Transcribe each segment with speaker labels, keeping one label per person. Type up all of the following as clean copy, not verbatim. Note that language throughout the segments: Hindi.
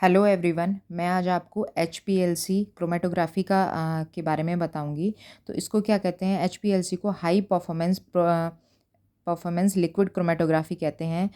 Speaker 1: हेलो एवरीवन, मैं आज आपको एचपीएलसी क्रोमेटोग्राफी के बारे में बताऊंगी। तो इसको क्या कहते हैं? एचपीएलसी को हाई परफॉर्मेंस लिक्विड क्रोमेटोग्राफी कहते हैं।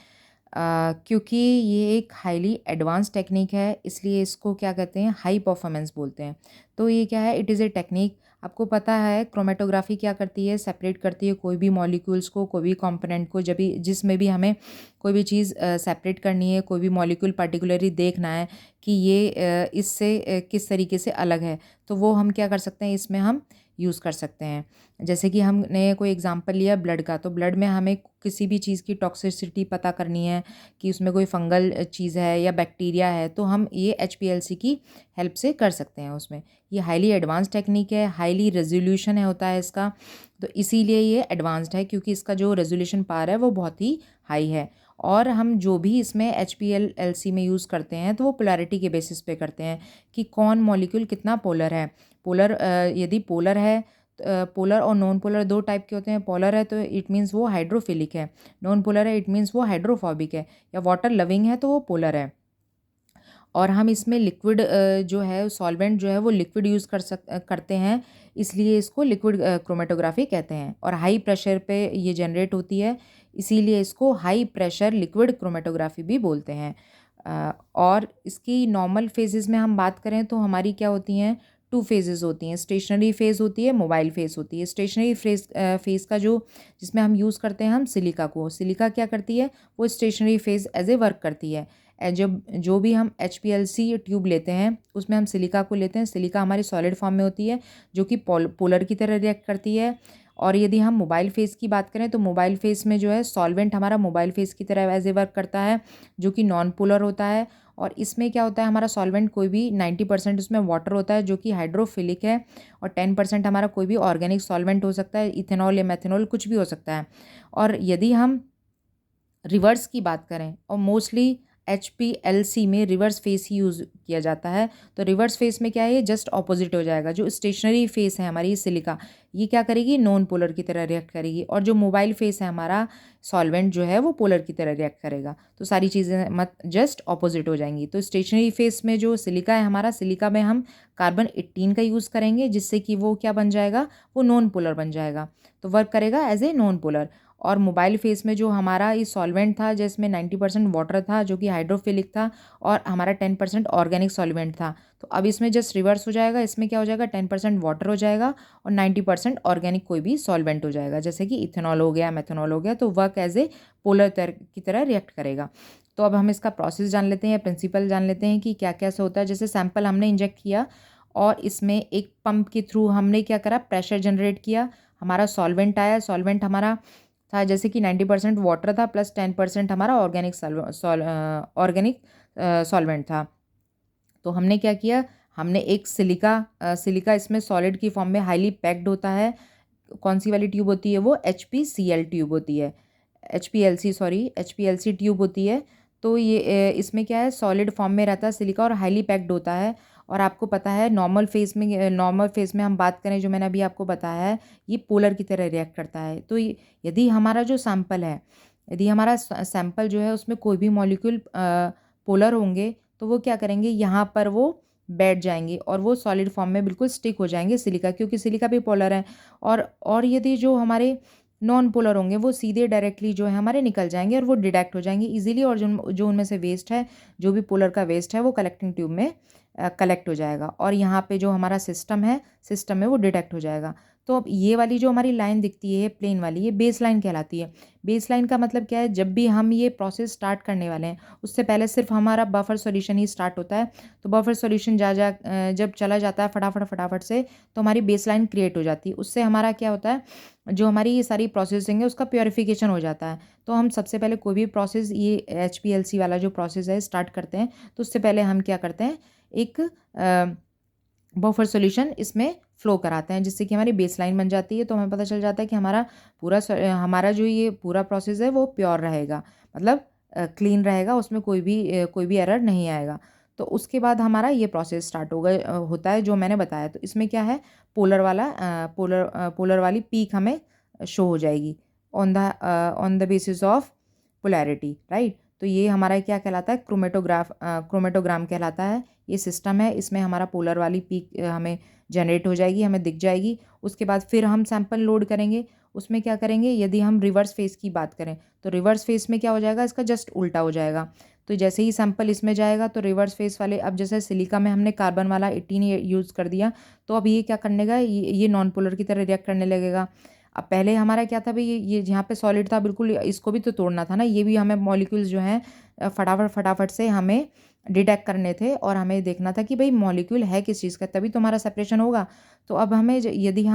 Speaker 1: क्योंकि ये एक हाईली एडवांस टेक्निक है, इसलिए इसको क्या कहते हैं? हाई परफॉर्मेंस बोलते हैं। तो ये क्या है? It is a technique. आपको पता है क्रोमेटोग्राफी क्या करती है? सेपरेट करती है कोई भी मॉलिक्यूल्स को, कोई भी कंपोनेंट को। जब भी जिसमें भी हमें कोई भी चीज़ सेपरेट करनी है, कोई भी मॉलिक्यूल पर्टिकुलरली देखना है कि ये इससे किस तरीके से अलग है, तो वो हम क्या कर सकते हैं? इसमें हम यूज़ कर सकते हैं। जैसे कि हमने कोई एग्जांपल लिया ब्लड का, तो ब्लड में हमें किसी भी चीज़ की टॉक्सिसिटी पता करनी है कि उसमें कोई फंगल चीज़ है या बैक्टीरिया है, तो हम ये एचपीएलसी की हेल्प से कर सकते हैं उसमें। ये हाईली एडवांस टेक्निक है, हाईली रेजोल्यूशन है होता है इसका, तो इसीलिए ये एडवांस्ड है क्योंकि इसका जो रेजोल्यूशन पावर है वो बहुत ही हाई है। और हम जो भी इसमें एचपीएलसी में यूज़ करते हैं तो वो पोलैरिटी के बेसिस पे करते हैं कि कौन मॉलिक्यूल कितना पोलर है। यदि पोलर है, पोलर और नॉन पोलर दो टाइप के होते हैं। पोलर है तो इट मीन्स वो हाइड्रोफिलिक है, नॉन पोलर है इट मीन्स वो हाइड्रोफोबिक है, या वाटर लविंग है तो वो पोलर है। और हम इसमें लिक्विड जो है सॉल्वेंट जो है वो लिक्विड यूज़ करते हैं, इसलिए इसको लिक्विड क्रोमेटोग्राफी कहते हैं। और हाई प्रेशर पे ये जनरेट होती है, इसीलिए इसको हाई प्रेशर लिक्विड क्रोमेटोग्राफी भी बोलते हैं। और इसकी नॉर्मल फेजेस में हम बात करें तो हमारी क्या होती हैं? टू फेजेस होती हैं। स्टेशनरी फेज़ होती है, मोबाइल फेज़ होती है। स्टेशनरी फेज़ का जो जिसमें हम यूज़ करते हैं हम सिलिका को। सिलिका क्या करती है? वो stationary phase as a work करती है। जब जो भी हम एचपीएलसी ट्यूब लेते हैं उसमें हम सिलिका को लेते हैं। सिलिका हमारी सॉलिड फॉर्म में होती है जो कि पोलर की तरह रिएक्ट करती है। और यदि हम मोबाइल फेज़ की बात करें तो मोबाइल फेज़ में जो है सॉल्वेंट हमारा मोबाइल फेज़ की तरह एज ए वर्क करता है, जो कि नॉन पोलर होता है। और इसमें क्या होता है? हमारा सॉल्वेंट कोई भी 90% उसमें वाटर होता है जो कि हाइड्रोफिलिक है, और 10% हमारा कोई भी ऑर्गेनिक सॉल्वेंट हो सकता है, इथेनॉल या मेथेनॉल कुछ भी हो सकता है। और यदि हम रिवर्स की बात करें, और मोस्टली एचपीएलसी में रिवर्स फेस ही यूज़ किया जाता है, तो रिवर्स फेस में क्या है? ये जस्ट ऑपोजिट हो जाएगा। जो स्टेशनरी फेस है हमारी सिलिका, ये क्या करेगी? नॉन पोलर की तरह रिएक्ट करेगी। और जो मोबाइल फेस है हमारा सॉल्वेंट जो है वो पोलर की तरह रिएक्ट करेगा। तो सारी चीज़ें मत जस्ट ऑपोजिट हो जाएंगी। तो स्टेशनरी फेस में जो सिलिका है हमारा, सिलिका में हम कार्बन 18 का यूज़ करेंगे, जिससे कि वो क्या बन जाएगा? वो नॉन पोलर बन जाएगा, तो वर्क करेगा एज ए नॉन पोलर। और मोबाइल फेस में जो हमारा ये सॉल्वेंट था जिसमें 90% वाटर था जो कि हाइड्रोफिलिक था, और हमारा 10% ऑर्गेनिक सॉल्वेंट था। तो अब इसमें जस्ट रिवर्स हो जाएगा। इसमें क्या हो जाएगा? 10% वाटर हो जाएगा और 90% ऑर्गेनिक कोई भी सॉल्वेंट हो जाएगा, जैसे कि इथेनॉल हो गया, मेथेनॉल हो गया। तो वर्क एज ए पोलर की तरह रिएक्ट करेगा। तो अब हम इसका प्रोसेस जान लेते हैं, प्रिंसिपल जान लेते हैं कि क्या क्या से होता है। जैसे सैंपल हमने इंजेक्ट किया और इसमें एक पंप के थ्रू हमने क्या करा? प्रेशर जनरेट किया। हमारा सॉल्वेंट आया, सॉल्वेंट हमारा था जैसे कि 90% वाटर था प्लस 10% हमारा ऑर्गेनिक सॉल्वेंट था। तो हमने क्या किया? हमने एक सिलिका इसमें सॉलिड की फॉर्म में हाईली पैक्ड होता है। कौन सी वाली ट्यूब होती है? वो एचपीसीएल ट्यूब होती है, एचपीएलसी ट्यूब होती है। तो ये इसमें क्या है? सॉलिड फॉर्म में रहता है सिलिका और हाईली पैक्ड होता है। और आपको पता है नॉर्मल फेज में हम बात करें, जो मैंने अभी आपको बताया है, ये पोलर की तरह रिएक्ट करता है। तो यदि हमारा जो सैंपल है, यदि हमारा सैंपल जो है उसमें कोई भी मॉलिक्यूल पोलर होंगे, तो वो क्या करेंगे? यहाँ पर वो बैठ जाएंगे और वो सॉलिड फॉर्म में बिल्कुल स्टिक हो जाएंगे सिलिका, क्योंकि सिलिका भी पोलर है। और यदि जो हमारे नॉन पोलर होंगे वो सीधे डायरेक्टली जो है हमारे निकल जाएंगे और वो डिडक्ट हो जाएंगे इजीली। और जो उनमें से वेस्ट है, जो भी पोलर का वेस्ट है, वो कलेक्टिंग ट्यूब में कलेक्ट हो जाएगा, और यहाँ पे जो हमारा सिस्टम है, सिस्टम में वो डिटेक्ट हो जाएगा। तो अब ये वाली जो हमारी लाइन दिखती है प्लेन वाली, ये बेस लाइन कहलाती है। बेस लाइन का मतलब क्या है? जब भी हम ये प्रोसेस स्टार्ट करने वाले हैं उससे पहले सिर्फ हमारा बफर सॉल्यूशन ही स्टार्ट होता है। तो बफर सॉल्यूशन जब चला जाता है फटाफट से, तो हमारी बेस लाइन क्रिएट हो जाती है। उससे हमारा क्या होता है? जो हमारी ये सारी प्रोसेसिंग है उसका प्योरीफिकेशन हो जाता है। तो हम सबसे पहले कोई भी प्रोसेस, ये एचपीएलसी वाला जो प्रोसेस है, स्टार्ट करते हैं, तो उससे पहले हम क्या करते हैं? एक बफर सॉल्यूशन इसमें फ्लो कराते हैं, जिससे कि हमारी बेसलाइन बन जाती है। तो हमें पता चल जाता है कि हमारा जो ये पूरा प्रोसेस है वो प्योर रहेगा, मतलब क्लीन रहेगा, उसमें कोई भी एरर नहीं आएगा। तो उसके बाद हमारा ये प्रोसेस स्टार्ट होता है जो मैंने बताया। तो इसमें क्या है? पोलर वाली पीक हमें शो हो जाएगी on the basis of polarity, right. तो ये हमारा क्या कहलाता है, क्रोमेटोग्राम कहलाता है। ये सिस्टम है, इसमें हमारा पोलर वाली पीक हमें जनरेट हो जाएगी, हमें दिख जाएगी। उसके बाद फिर हम सैंपल लोड करेंगे। उसमें क्या करेंगे, यदि हम रिवर्स फेस की बात करें तो रिवर्स फेस में क्या हो जाएगा, इसका जस्ट उल्टा हो जाएगा। तो जैसे ही सैंपल इसमें जाएगा तो रिवर्स फेस वाले, अब जैसे सिलिका में हमने कार्बन वाला 18 यूज़ कर दिया, तो अब ये क्या करने का, ये नॉन पोलर की तरह रिएक्ट करने लगेगा। अब पहले हमारा क्या था भाई, ये जहाँ पे सॉलिड था बिल्कुल, इसको भी तो तोड़ना था ना। ये भी हमें मॉलिक्यूल्स जो हैं फटाफट फटाफट से हमें डिटेक्ट करने थे, और हमें देखना था कि भाई मॉलिक्यूल है किस चीज़ का, तभी तो हमारा सेपरेशन होगा। तो अब हमें यदि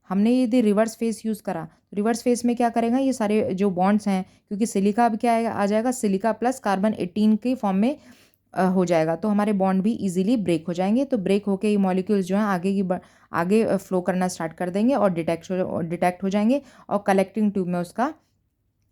Speaker 1: हमने यदि रिवर्स फेस यूज़ करा, रिवर्स फेस में क्या करेगा, ये सारे जो बॉन्ड्स हैं, क्योंकि सिलिका अब क्या आ जाएगा, सिलिका प्लस कार्बन 18 के फॉर्म में हो जाएगा, तो हमारे बॉन्ड भी इजीली ब्रेक हो जाएंगे। तो ब्रेक होके ये मॉलिक्यूल्स जो हैं आगे फ्लो करना स्टार्ट कर देंगे और डिटेक्ट हो जाएंगे, और कलेक्टिंग ट्यूब में उसका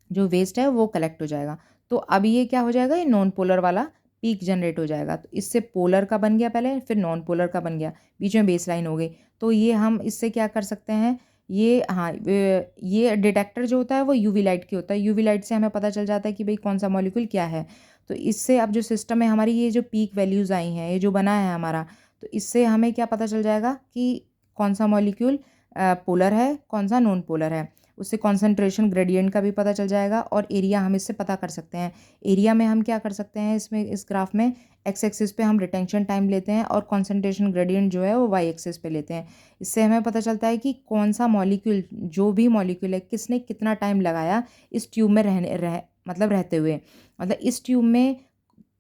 Speaker 1: जो वेस्ट है वो कलेक्ट हो जाएगा। तो अब ये क्या हो जाएगा, ये नॉन पोलर वाला पीक जनरेट हो जाएगा। तो इससे पोलर का बन गया पहले, फिर नॉन पोलर का बन गया, बीच में बेस लाइन हो गई। तो ये हम इससे क्या कर सकते हैं, ये डिटेक्टर जो होता है वो यूवी लाइट की होता है। यूवी लाइट से हमें पता चल जाता है कि भाई कौन सा मॉलिक्यूल क्या है। तो इससे अब जो सिस्टम है हमारी, ये जो पीक वैल्यूज़ आई हैं, ये जो बना है हमारा, तो इससे हमें क्या पता चल जाएगा कि कौन सा मॉलिक्यूल पोलर है, कौन सा नॉन पोलर है। उससे कॉन्सेंट्रेशन ग्रेडियंट का भी पता चल जाएगा, और एरिया हम इससे पता कर सकते हैं। एरिया में हम क्या कर सकते हैं, इसमें इस ग्राफ में एक्स एक्सिस पे हम रिटेंशन टाइम लेते हैं, और कॉन्सेंट्रेशन ग्रेडियंट जो है वो वाई एक्सिस पे लेते हैं। इससे हमें पता चलता है कि कौन सा मॉलिक्यूल, जो भी मॉलिक्यूल है, किसने कितना टाइम लगाया इस ट्यूब में रहते हुए, मतलब इस ट्यूब में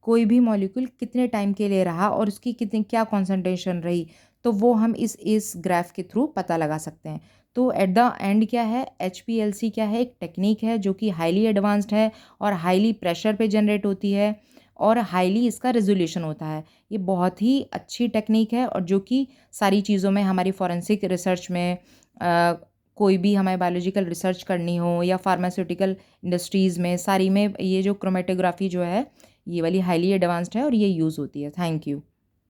Speaker 1: कोई भी मॉलिक्यूल कितने टाइम के लिए रहा और उसकी कितनी क्या कॉन्सेंट्रेशन रही, तो वो हम इस ग्राफ के थ्रू पता लगा सकते हैं। तो एट द एंड क्या है, HPLC क्या है, एक टेक्निक है जो कि हाईली एडवांस्ड है, और हाईली प्रेशर पे जनरेट होती है, और हाईली इसका रेजोल्यूशन होता है। ये बहुत ही अच्छी टेक्निक है, और जो कि सारी चीज़ों में, हमारी फॉरेंसिक रिसर्च में, कोई भी हमें बायोलॉजिकल रिसर्च करनी हो, या फार्मास्यूटिकल इंडस्ट्रीज़ में, सारी में ये जो क्रोमेटोग्राफी जो है, ये वाली हाईली एडवांस्ड है और ये यूज़ होती है। Thank you.